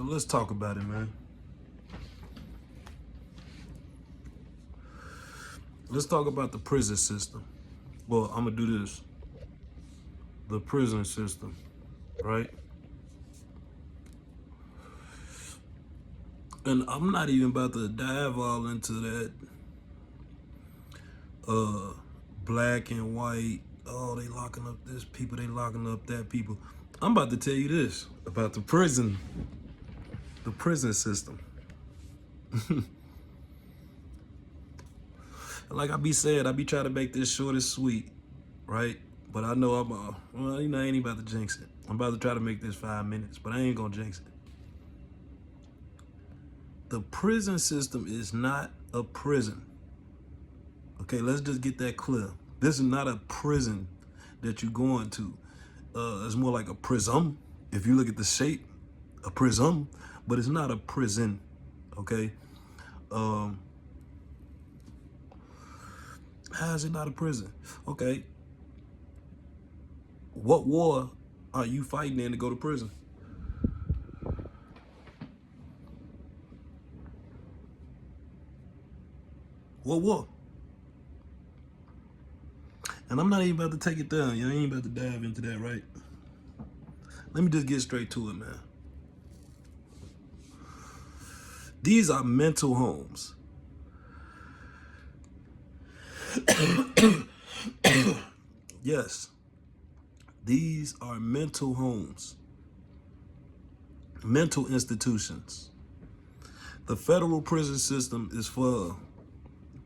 So let's talk about it, man. Let's talk about the prison system. Well, I'm gonna do this. The prison system, right? And I'm not even about to dive all into that uh black and white. Oh, they locking up this people, they locking up that people. I'm about to tell you this about the prison system. Like I be saying, I be trying to make this short and sweet, right? But I know well, I ain't even about to jinx it. I'm about to try to make this 5 minutes, but I ain't gonna jinx it. The prison system is not a prison. Okay, let's just get that clear. This is not a prison that you're going to. It's more like a prism. If you look at the shape, a prism, but it's not a prison. Okay. How is it not a prison? Okay. What war are you fighting in to go to prison? What war? And I'm not even about to take it down. You ain't about to dive into that, right? Let me just get straight to it, man. These are mental homes. Yes, these are mental homes, mental institutions. The federal prison system is for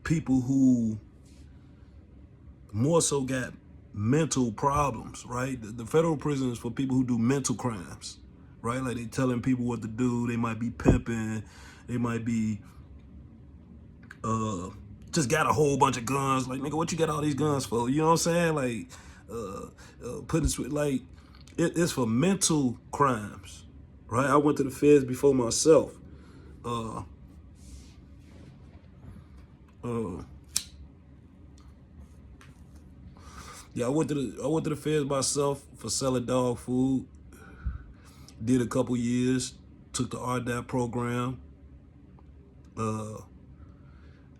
people who more so got mental problems, right? The federal prison is for people who do mental crimes, right? Like they telling people what to do. They might be pimping. They might be just got a whole bunch of guns. Like, nigga, what you got all these guns for? You know what I'm saying? Like, putting like, it's for mental crimes, right? I went to the feds before myself. Uh, uh, yeah, I went to the feds myself for selling dog food. Did a couple years. Took the RDAP program.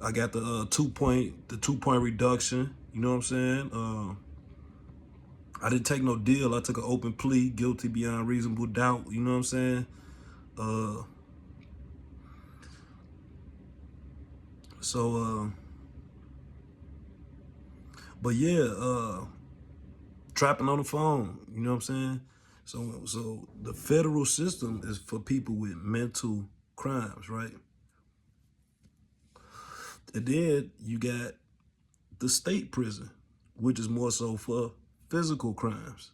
I got the 2-point reduction. You know what I'm saying? I didn't take no deal. I took an open plea, guilty beyond reasonable doubt. You know what I'm saying? Uh, so, but yeah, trapping on the phone. You know what I'm saying? So the federal system is for people with mental crimes, right? And then you got the state prison, which is more so for physical crimes.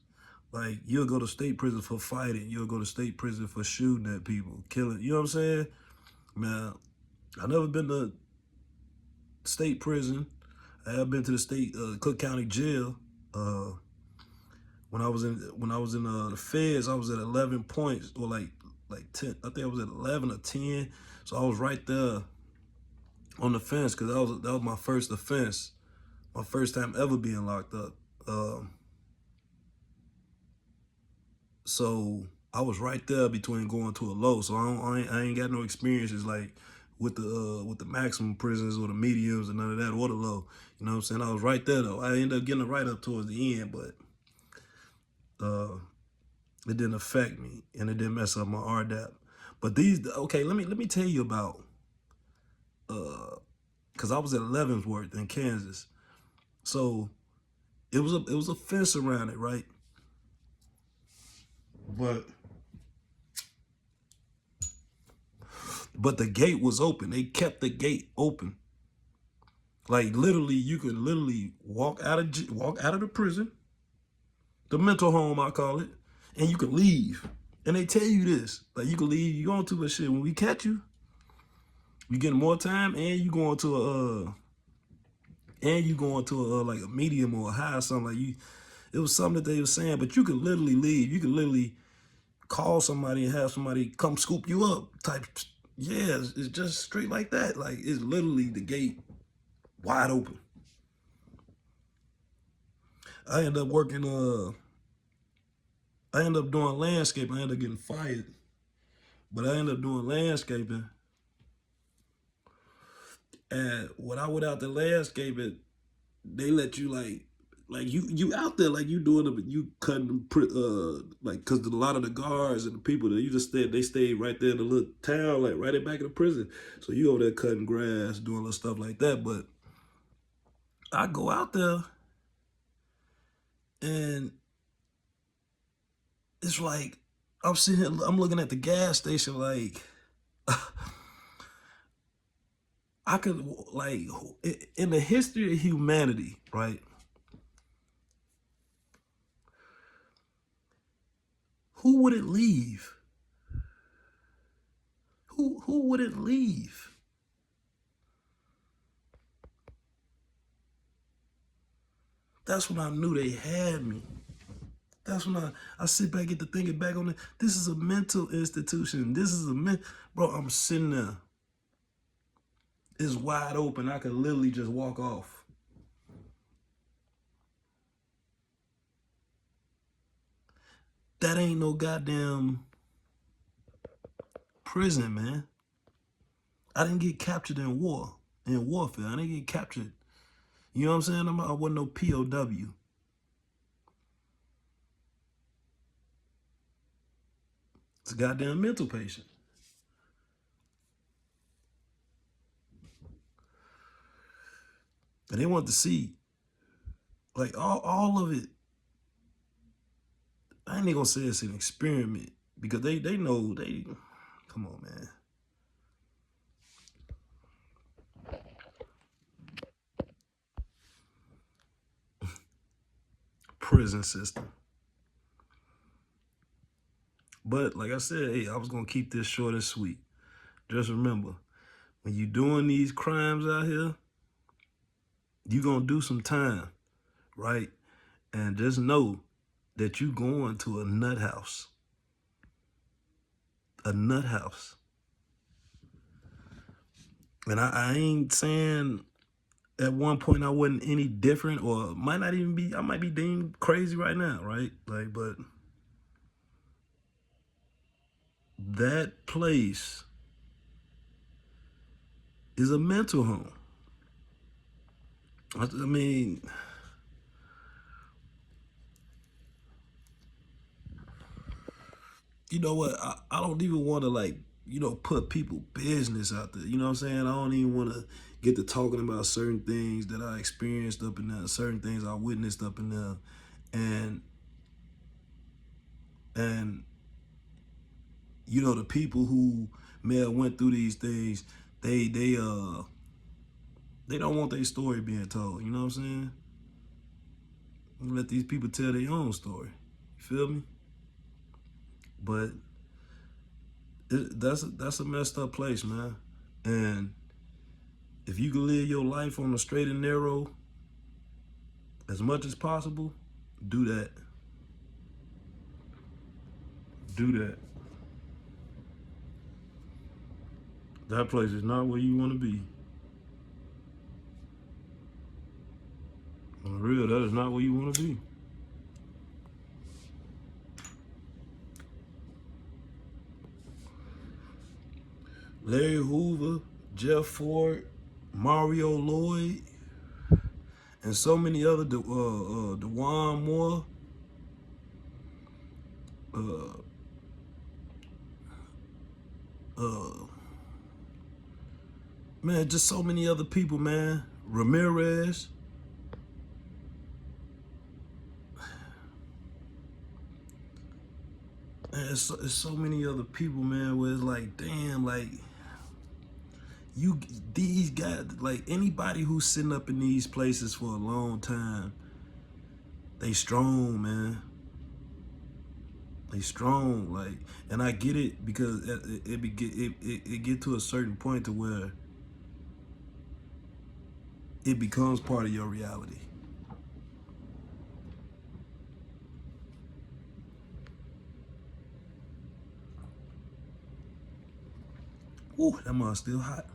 Like, you'll go to state prison for fighting. You'll go to state prison for shooting at people, killing. You know what I'm saying? Now, I've never been to state prison. I have been to the state Cook County jail. When I was in the feds, I was at 11 points or like 10. I think I was at 11 or 10. So I was right there on the fence because that was my first offense, my first time ever being locked up. So I was right there between going to a low. So I ain't got no experiences like with the maximum prisons or the mediums and none of that or the low. You know what I'm saying? I was right there though. I ended up getting it right up towards the end, but it didn't affect me and it didn't mess up my RDAP. But okay, let me tell you about because I was at Leavenworth in Kansas. So it was a fence around it, right? But the gate was open. They kept the gate open. Like, literally, you could literally walk out of the prison, the mental home I call it, and you can leave. And they tell you this, like, you can leave. You going to a shit when we catch you, you getting more time, and you going to like a medium or a high or something like you. It was something that they were saying, but you could literally leave. You could literally call somebody and have somebody come scoop you up. Type, yeah, it's just straight like that. Like, it's literally the gate wide open. I ended up working. I ended up doing landscape. I ended up getting fired But I ended up doing landscaping. And when I went out to landscaping, they let you like you out there like you doing the you cutting like because a lot of the guards and the people that you just stayed they stayed right there in the little town like right in back of the prison, so you over there cutting grass doing little stuff like that. But I go out there and it's like I'm sitting here, I'm looking at the gas station like I could like in the history of humanity, right? Who would it leave? Who would it leave? That's when I knew they had me. That's when I sit back, get to thinking back on it. This is a mental institution. This is bro, I'm sitting there. It's wide open. I could literally just walk off. That ain't no goddamn prison, man. I didn't get captured in warfare. I didn't get captured. You know what I'm saying? I wasn't no POW. It's a goddamn mental patient. And they want to see, like, all of it. I ain't even gonna say it's an experiment because they know they, come on, man. Prison system. But like I said, hey, I was gonna keep this short and sweet. Just remember, when you doing these crimes out here, you gonna do some time, right? And just know that you going to a nut house. A nut house. And I ain't saying at one point I wasn't any different or might not even be, I might be deemed crazy right now, right? Like, but that place is a mental home. I mean, you know what? I don't even want to like, put people business out there. You know what I'm saying? I don't even want to get to talking about certain things that I experienced up in there, certain things I witnessed up in there. And and the people who may have went through these things, they don't want their story being told. You know what I'm saying? Let these people tell their own story. You feel me? But that's a messed up place, man. And if you can live your life on the straight and narrow as much as possible, do that. Do that. That place is not where you want to be. For real, that is not where you want to be. Larry Hoover, Jeff Ford, Mario Lloyd, and so many other, DeJuan Moore, uh, uh, man, just so many other people, man. Ramirez. Man, it's so many other people, man, where it's like, damn, like, these guys, like, anybody who's sitting up in these places for a long time, they strong, man. They strong, like, and I get it because it get to a certain point to where it becomes part of your reality. Ooh, that mug's still hot.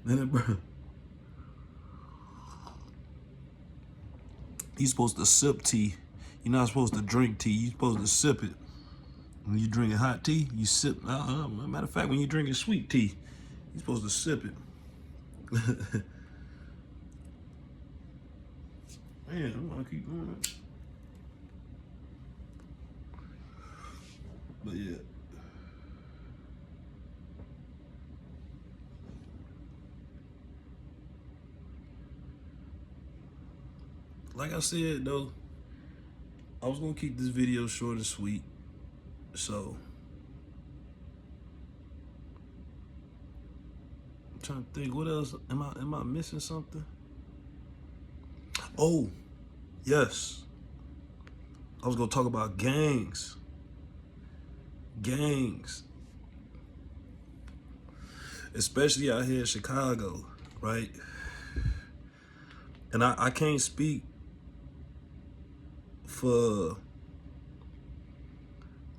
Then it, bro, you're supposed to sip tea. You're not supposed to drink tea. You're supposed to sip it. When you drinking hot tea, you sip. Matter of fact, when you drinking sweet tea, you're supposed to sip it. Man, I'm gonna keep going. But yeah. Like I said though, I was gonna keep this video short and sweet. So I'm trying to think, what else? Am I missing something? Oh, yes. I was gonna talk about gangs. Gangs. Especially out here in Chicago, right? And I can't speak for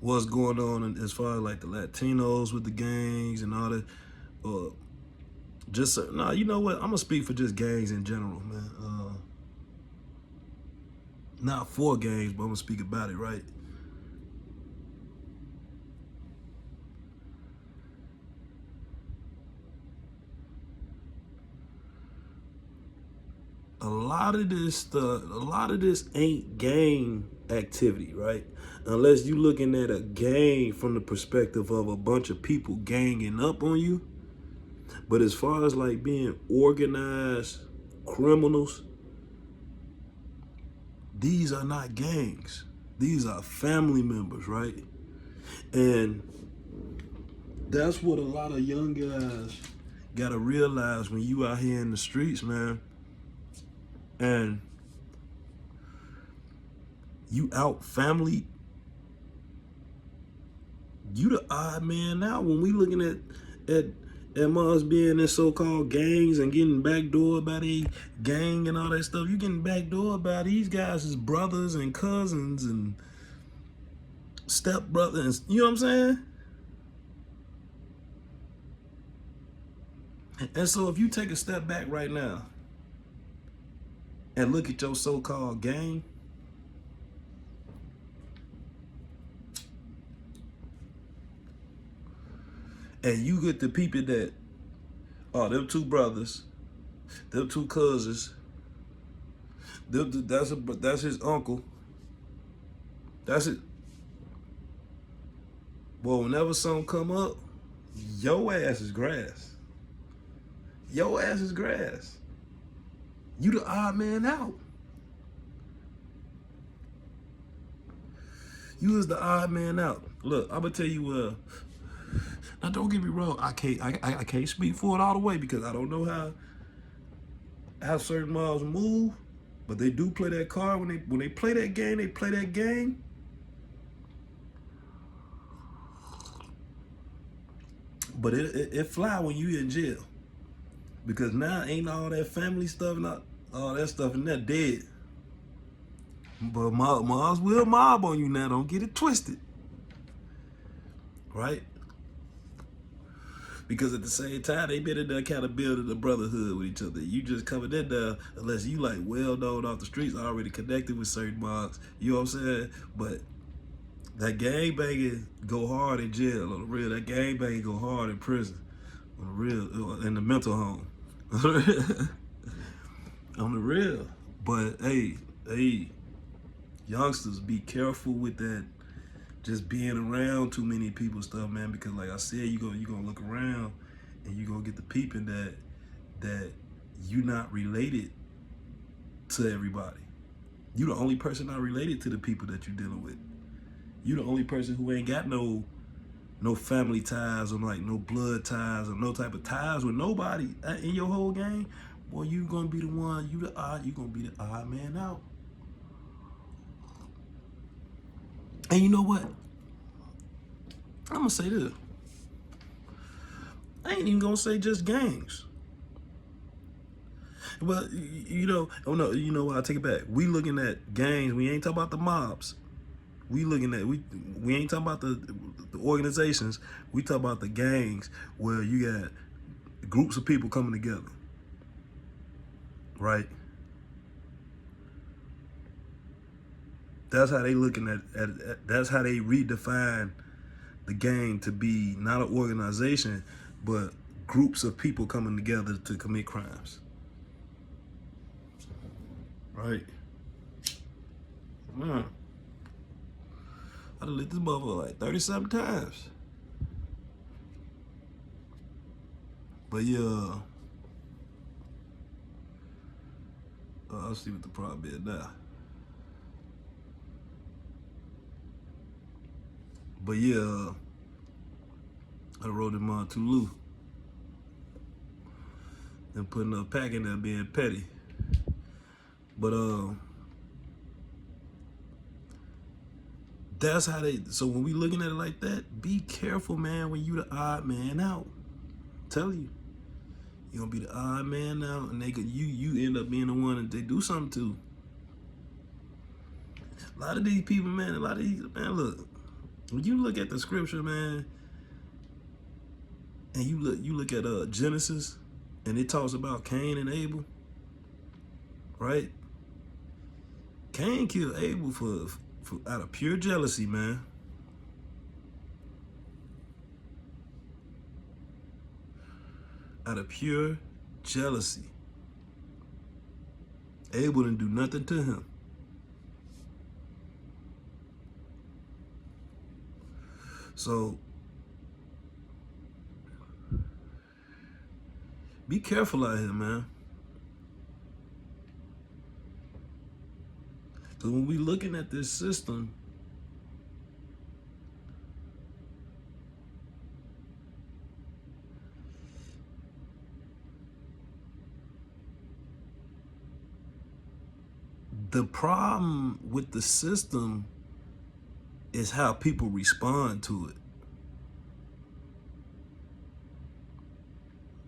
what's going on as far as like the Latinos with the gangs and all that. You know what? I'm gonna speak for just gangs in general, man. Not for gangs, but I'm gonna speak about it, right? A lot of this ain't gang activity, right? Unless you looking at a gang from the perspective of a bunch of people ganging up on you. But as far as like being organized criminals, these are not gangs. These are family members, right? And that's what a lot of young guys gotta realize when you out here in the streets, man. And you out family, you the odd man out when we looking at us being in so-called gangs and getting backdoored by the gang and all that stuff. You getting backdoored by these guys as brothers and cousins and stepbrothers. You know what I'm saying? And so if you take a step back right now and look at your so-called gang, and you get the people that, oh, them two brothers, them two cousins, that's his uncle, that's it. Well, whenever something come up, your ass is grass. Your ass is grass. You the odd man out. You is the odd man out. Look, I'm gonna tell you. Now don't get me wrong. I can't speak for it all the way because I don't know how certain mobs move, but they do play that card when they play that game. They play that game. But it fly when you in jail because now ain't all that family stuff, not all that stuff, and that dead. But mobs will mob on you now. Don't get it twisted, right? Because at the same time, they been in the accountability of the brotherhood with each other. You just coming in there unless you like well known off the streets, already connected with certain mobs. You know what I'm saying? But that gang banging go hard in jail on the real. That gang banging go hard in prison on the real, in the mental home on the real. But hey, youngsters, be careful with that. Just being around too many people stuff, man. Because like I said, you gonna look around and you gonna get the peeping that you not related to everybody. You the only person not related to the people that you dealing with. You the only person who ain't got no family ties or like no blood ties or no type of ties with nobody in your whole gang. Boy, you gonna be the one. You gonna be the odd man out. And you know what? I'm gonna say this. I ain't even gonna say just gangs. But you know, oh no, you know what? I take it back. We looking at gangs. We ain't talking about the mobs. We looking at we ain't talking about the organizations. We talk about the gangs where you got groups of people coming together, right? That's how they looking at that's how they redefine the gang to be not an organization, but groups of people coming together to commit crimes. Right? Man, I done lit this motherfucker like 30-something times. But yeah, I'll see what the problem is now. But yeah, I wrote him on Tulu and putting a pack in there being petty. But that's how they. So when we looking at it like that, be careful, man. When you the odd man out, I'm telling you, you gonna be the odd man out, and they could you end up being the one that they do something to. A lot of these people, man. A lot of these, man. Look, when you look at the scripture, man, and you look at Genesis, and it talks about Cain and Abel, right? Cain killed Abel for out of pure jealousy, man. Out of pure jealousy. Abel didn't do nothing to him. So be careful out here, man. So when we looking at this system, the problem with the system is how people respond to it.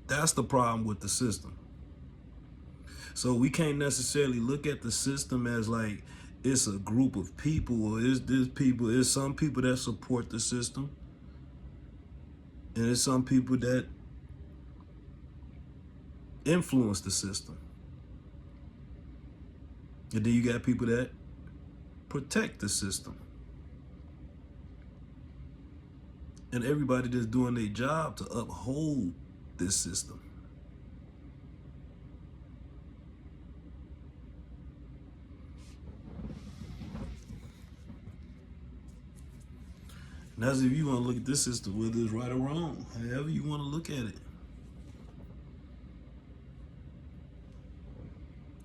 That's the problem with the system. So we can't necessarily look at the system as like it's a group of people, or it's this people, it's some people that support the system, and it's some people that influence the system. And then you got people that protect the system. And everybody that's doing their job to uphold this system. And that's if you want to look at this system, whether it's right or wrong, however you want to look at it.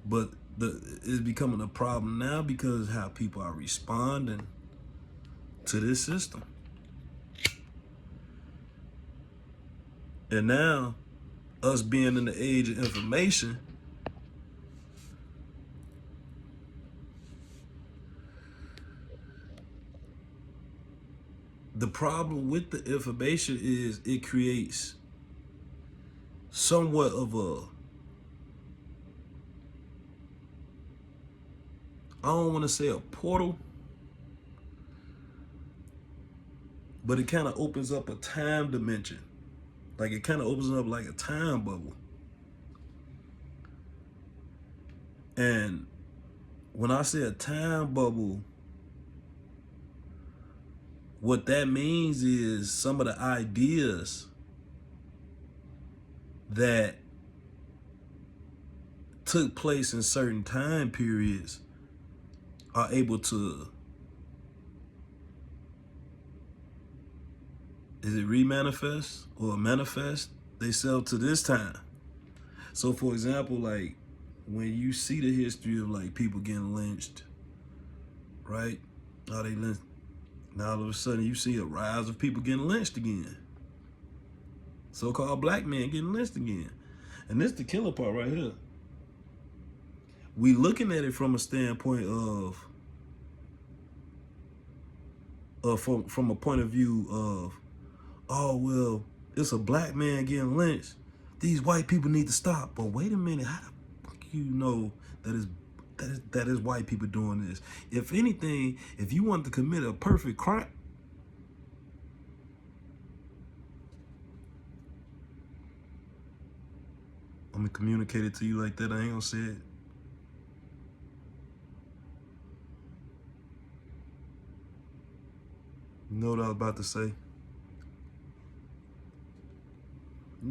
But it's becoming a problem now because how people are responding to this system. And now, us being in the age of information, the problem with the information is it creates somewhat of a, I don't want to say a portal, but it kind of opens up a time dimension. Like it kind of opens up like a time bubble. And when I say a time bubble, what that means is some of the ideas that took place in certain time periods are able to, is it remanifest or manifest themselves to this time? So for example, like when you see the history of like people getting lynched, right? How they lynched. Now all of a sudden you see a rise of people getting lynched again. So-called black men getting lynched again. And this the killer part right here. We looking at it from a standpoint of from a point of view of, oh well, it's a black man getting lynched. These white people need to stop. But wait a minute, how the fuck you know that is white people doing this? If anything, if you want to commit a perfect crime, I'm gonna communicate it to you like that. I ain't gonna say it. You know what I was about to say?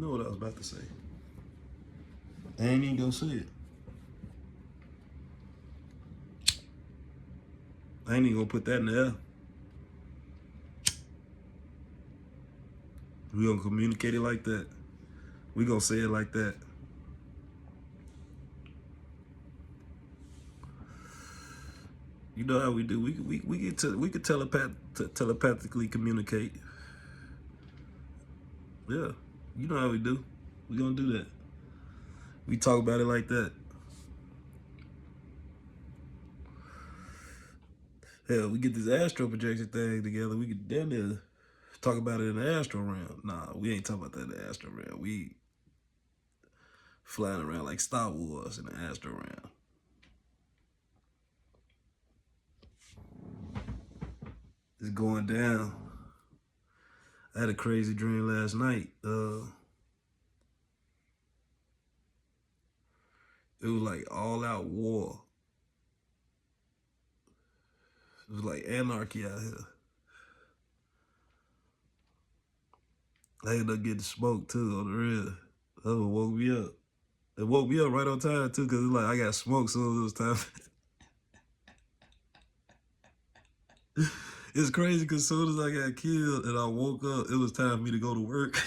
You know what I was about to say. I ain't even gonna say it. I ain't even gonna put that in the air. We gonna communicate it like that. We gonna say it like that. You know how we do. We could telepathically communicate. Yeah, you know how we do. We gonna do that. We talk about it like that. Hell, we get this astral projection thing together. We could damn near talk about it in the astral realm. Nah, we ain't talking about that in the astral realm. We flying around like Star Wars in the astral realm. It's going down. I had a crazy dream last night. It was like all out war. It was like anarchy out here. I ended up getting smoked too on the real. That's what woke me up. It woke me up right on time too, cause it's like I got smoked, so it was time. It's crazy because as soon as I got killed and I woke up, it was time for me to go to work.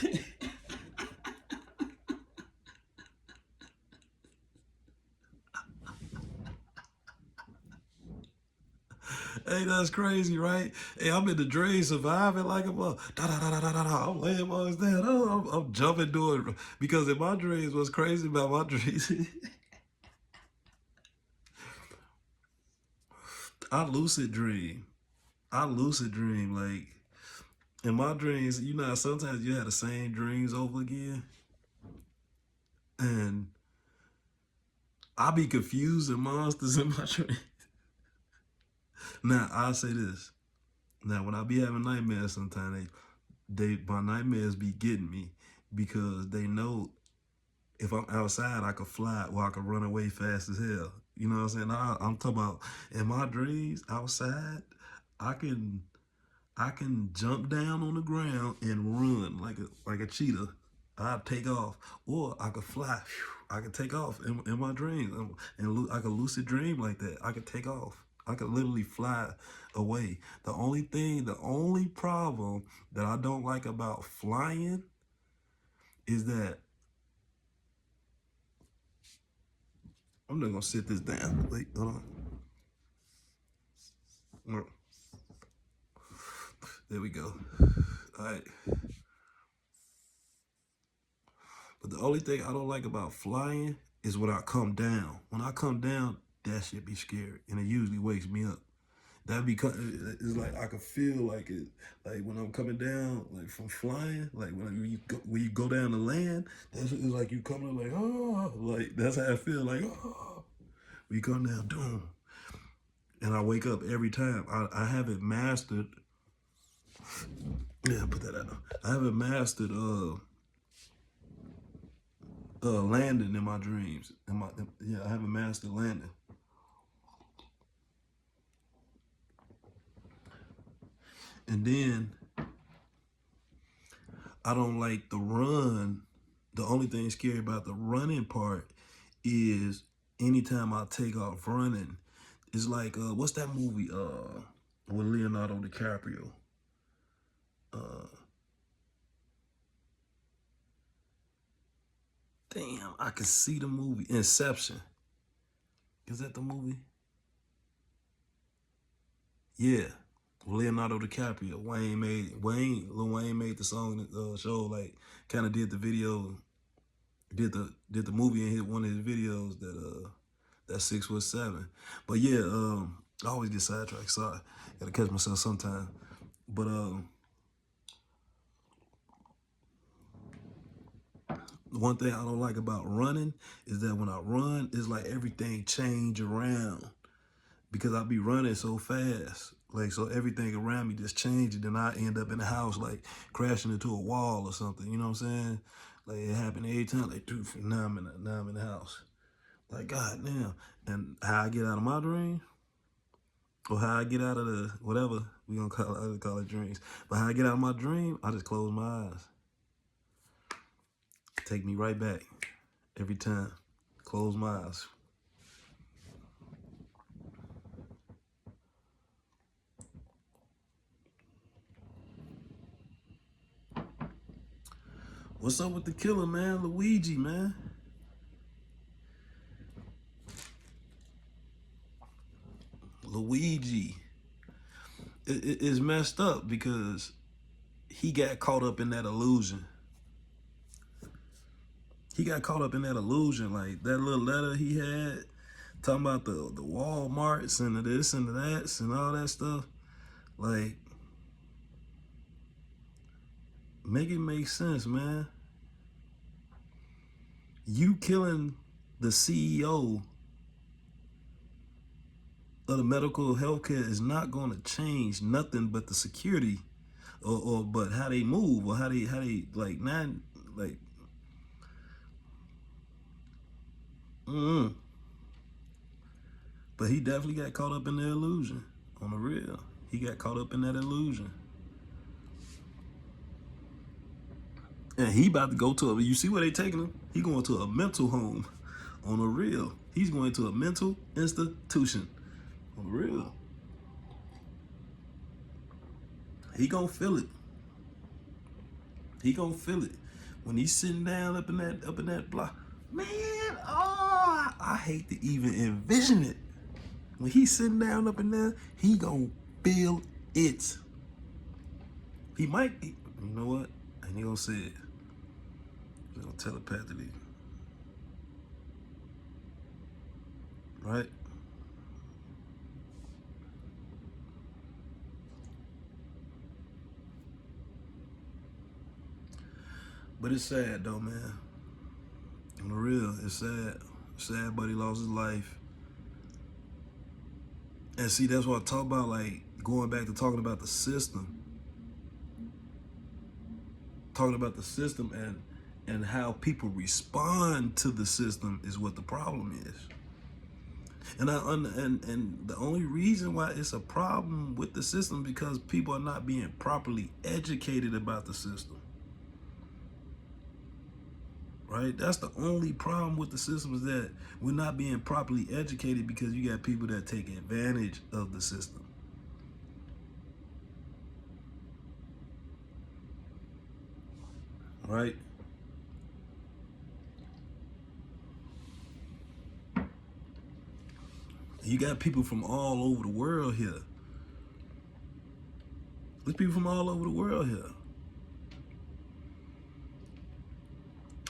Hey, that's crazy, right? Hey, I'm in the drain surviving like I'm I'm laying boys down. I'm jumping doing it. Because in my dreams, what's crazy about my dreams, I lucid dream. I lucid dream. Like, in my dreams, you know, sometimes you have the same dreams over again. And I be confusing monsters in my dreams. Now, I'll say this. Now, when I be having nightmares, sometimes my nightmares be getting me because they know if I'm outside, I could fly or I could run away fast as hell. You know what I'm saying? I'm talking about in my dreams outside, I can jump down on the ground and run like a cheetah. I'd take off, or I could fly. I could take off in my dreams, and I could lucid dream like that. I could take off. I could literally fly away. The only problem that I don't like about flying is that I'm not gonna sit this down. Wait, hold on. There we go. All right. But the only thing I don't like about flying is when I come down. When I come down, that shit be scary, and it usually wakes me up. That be it's like I can feel like it, like when I'm coming down, like from flying, like when you go down the land, it's like you coming like like that's how I feel like when you come down, doom, and I wake up every time. I haven't mastered. Yeah, put that out. I haven't mastered landing in my dreams. Yeah, I haven't mastered landing. And then I don't like the run. The only thing scary about the running part is anytime I take off running, it's like what's that movie with Leonardo DiCaprio? Uh Damn, I can see the movie Inception. Is that the movie? Yeah. Leonardo DiCaprio. Lil Wayne made the song show, like kind of did the video, did the movie and hit one of his videos that 6'7". But yeah, I always get sidetracked. Sorry, gotta catch myself sometime. But one thing I don't like about running is that when I run, it's like everything change around because I be running so fast. Like, so everything around me just changes, and I end up in the house like crashing into a wall or something. You know what I'm saying? Like it happened every time. Like, dude, now I'm in the house. Like, God damn. And how I get out of my dream, or how I get out of the whatever we gonna call it dreams. But how I get out of my dream, I just close my eyes. Take me right back every time. Close my eyes. What's up with the killer, man? Luigi, man. Luigi. It's messed up because he got caught up in that illusion. He got caught up in that illusion. Like that little letter he had talking about the Walmarts and the this and the that and all that stuff. Like, make it make sense, man. You killing the CEO of the medical healthcare is not going to change nothing but the security, or but how they move, or how they like not like. But he definitely got caught up in the illusion. On the real, he got caught up in that illusion, and he about to go to a. You see where they taking him? He going to a mental home. On the real, he's going to a mental institution. On the real, he gonna feel it. He gonna feel it when he's sitting down up in that block. Man, oh, I hate to even envision it. When he's sitting down up in there, he gonna feel it. He might. You know what? I ain't gonna say it. He's gonna telepathically, right? But it's sad though, man. On the real, it's sad. Sad, but he lost his life. And see, that's what I talk about, like going back to talking about the system. Talking about the system and how people respond to the system is what the problem is. And the only reason why it's a problem with the system because people are not being properly educated about the system. Right? That's the only problem with the system, is that we're not being properly educated because you got people that take advantage of the system. Right? You got people from all over the world here. There's people from all over the world here.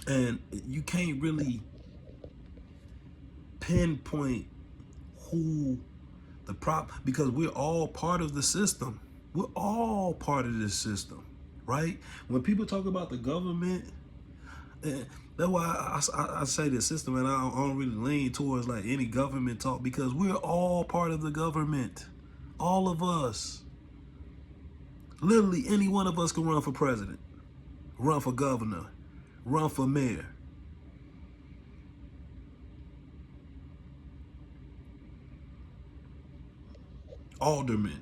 And you can't really pinpoint who the because we're all part of the system. We're all part of this system, right? When people talk about the government, that's why I say the system, and I don't really lean towards like any government talk, because we're all part of the government. All of us. Literally any one of us can run for president, run for governor, run for mayor. Alderman.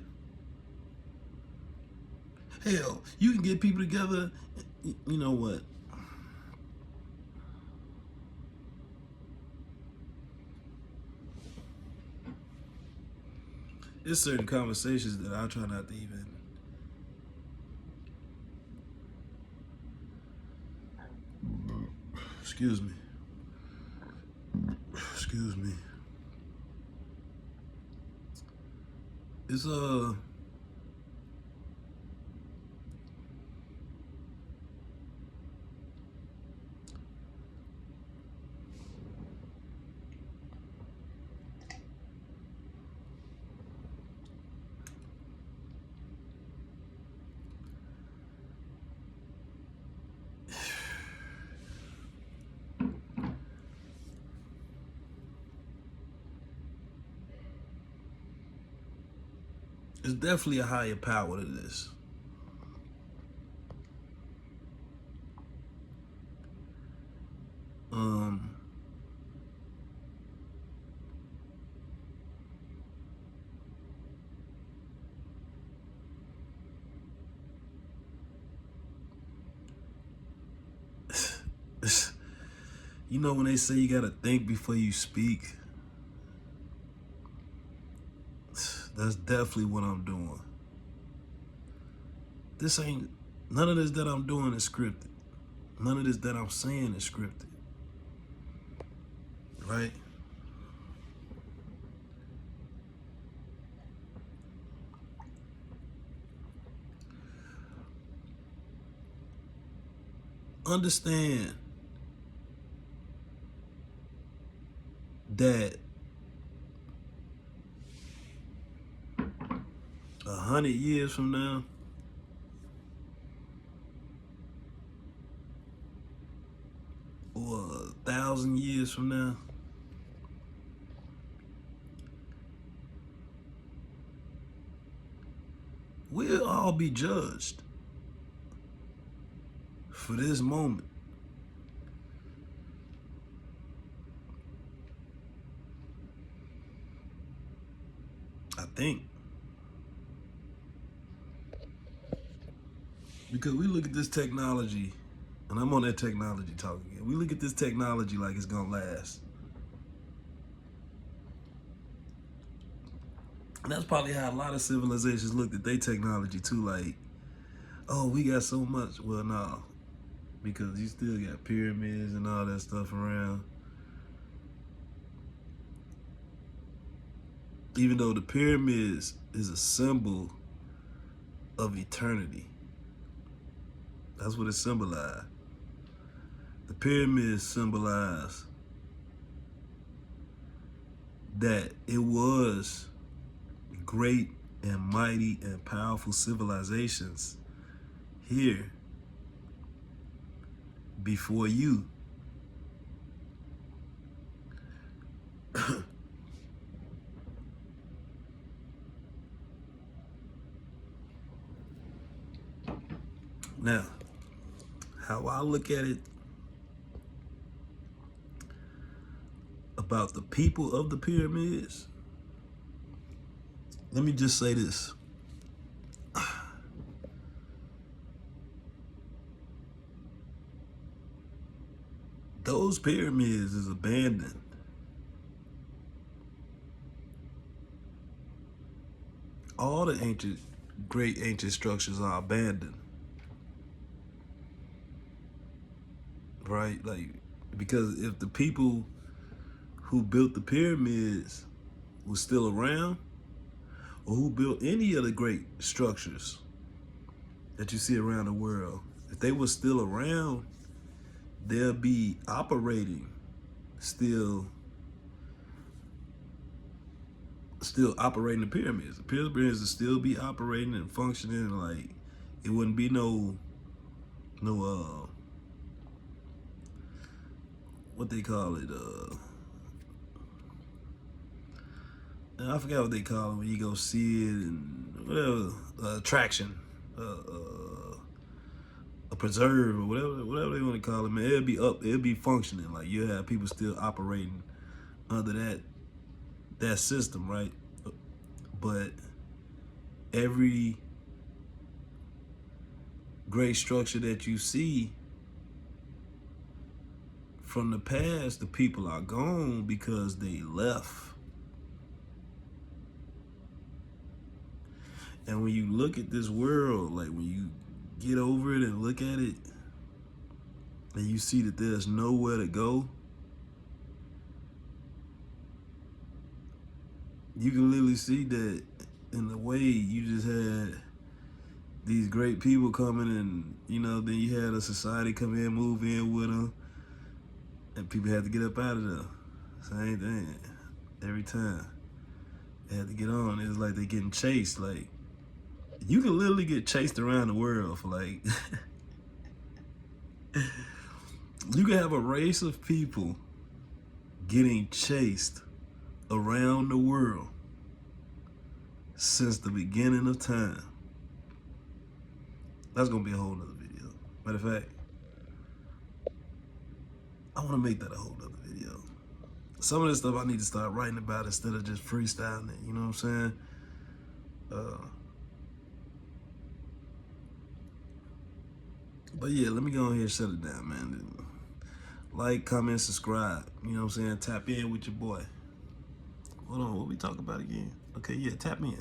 Hell, you can get people together. You know what? There's certain conversations that I try not to even. Excuse me. Excuse me. It's it's definitely a higher power to this. Um, You know when they say you gotta think before you speak? That's definitely what I'm doing. This ain't, none of this that I'm doing is scripted. None of this that I'm saying is scripted. Right? Understand that 100 years from now, or 1,000 years from now, we'll all be judged for this moment. I think. Because we look at this technology, and I'm on that technology talk again. We look at this technology like it's gonna last. And that's probably how a lot of civilizations looked at their technology too, like, oh, we got so much. Well, no, because you still got pyramids and all that stuff around. Even though the pyramids is a symbol of eternity. That's what it symbolized. The pyramids symbolize that it was great and mighty and powerful civilizations here before you. Now, how I look at it about the people of the pyramids, let me just say this. Those pyramids is abandoned. All the great ancient structures are abandoned. Right? Like, because if the people who built the pyramids was still around, or who built any of the great structures that you see around the world, if they were still around, they'll be operating still operating the pyramids. The pyramids will still be operating and functioning. Like, it wouldn't be no what they call it, I forgot what they call it when you go see it, and whatever, attraction, a preserve, or whatever they want to call it, man. It'll be functioning. Like, you'll have people still operating under that system, right? But every great structure that you see from the past, the people are gone because they left. And when you look at this world, like, when you get over it and look at it, and you see that there's nowhere to go, you can literally see that in the way you just had these great people coming, and then you had a society come in, move in with them, and people had to get up out of there. Same thing every time. They had to get on. It's like they're getting chased. Like, you can literally get chased around the world for, like, you can have a race of people getting chased around the world since the beginning of time. That's gonna be a whole nother video. Matter of fact, I want to make that a whole nother video. Some of this stuff I need to start writing about instead of just freestyling it. You know what I'm saying? But yeah, let me go ahead and shut it down, man. Like, comment, subscribe. You know what I'm saying? Tap in with your boy. Hold on, what we talk about again? Okay, yeah, tap in.